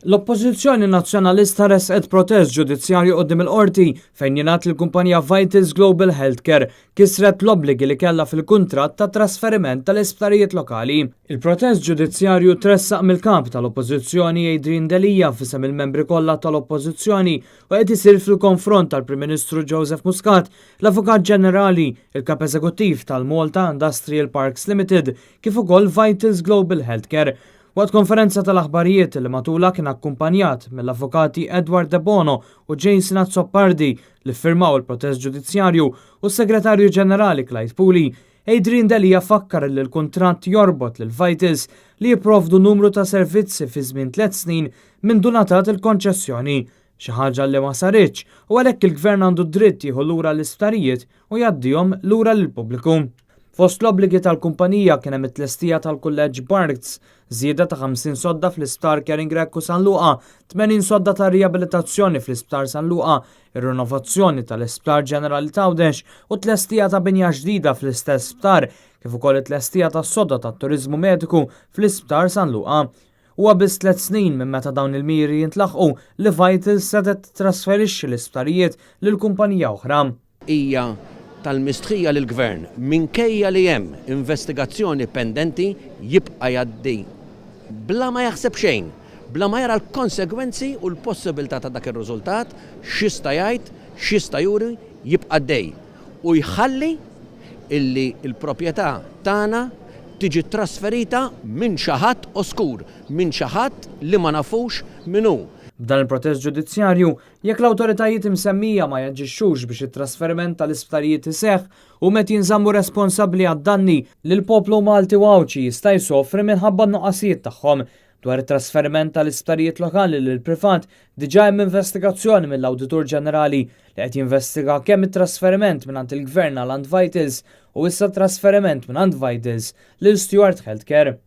L-Oppożizzjoni Nazzjonalista resqet protest ġudizzjarju quddiem il-qorti fejn jingħad il-kumpanija Vitals Global Healthcare kisret l-obbligi li kellha fil-kuntratt ta' trasferiment tal-isptarijiet lokali. Il-protest ġudizzjarju tressaq mill-kap tal-Oppożizzjoni Adrian Delija f'isem il-membri kollha tal-Oppożizzjoni u qed isir fil-konfront tal-Prim Ministru Joseph Muscat, l-Avukat Ġenerali, il-Kap Eżekuttiv tal-Malta Industrial Parks Limited kif ukoll Vitals Global Healthcare. Waqt konferenza tal-aħbarijiet li matula kien akkumpanjat mill-avukati Edward De Bono u Jason Azzopardi li firmaw il-protest ġudizzjarju u s-Segretarju Ġenerali Clyde Pooley, Adrian Delija fakkar li l-kuntratt jorbot lil Vitals li jipprovdu numru ta' servizzi fi żmien 3 snin minn donatat il-konċessjoni, xi ħaġa li ma saritx u għalhekk il-Gvern għandu dritt jieħu lura l-isptarijiet u jgħaddihom lura lill-pubbliku. Fost l-obbligi tal-kumpanija kien hemm it-tlestija tal-Kulleġġ Barts, żieda ta' 50 sodda fl-Isptar Caring Grekku San Luqa, 80 sodda ta' riabilitazzjoni fl-Isptar San Luqa, ir-rinnovazzjoni tal-Isptar Ġenerali Tawdex u tlestija ta' binja ġdida fl-istess sptar, kif ukoll it-tlestija tas-sodda tat-turiżmu mediku fl-Isptar San Luqa. Huwa biss 3 snin minn meta dawn il-miri jintlaħqu li Vitals sedet trasferixxi l-isptarijiet lil kumpanija oħra. Hija tal-mistħija lill-Gvern minkejja li hemm investigazzjoni pendenti jibqa' jgħaddi bla ma jaħseb xejn, bla ma jara l-konsegwenzi u l-possibilità ta' dak ir-riżultat x'jista' jgħid, x'jista' juri jibqa' għaddej u jħalli illi l-proprjetà tagħna tiġi trasferita minn xi ħadd oskur, minn xi ħadd li ma nafux min hu. B'dan il-protest ġudizzjarju, jekk l-awtoritajiet imsemmija ma jaġġixxux biex it-trasferiment tal-isptarijiet iseħħ u met jinżammu responsabbli għad-danni li l-poplu Malti u Awċi jista' jsofri minħabba n-nuqqasijiet tagħhom. Dwar it-trasferiment tal-isptarijiet lokali lil privat diġà hemm investigazzjoni mill-Awditur Ġenerali li qed jinvestiga kemm it-trasferiment mingħand il-Gvern għal Vitals u issa trasferiment mingħand Vitals lil Stewart Healthcare.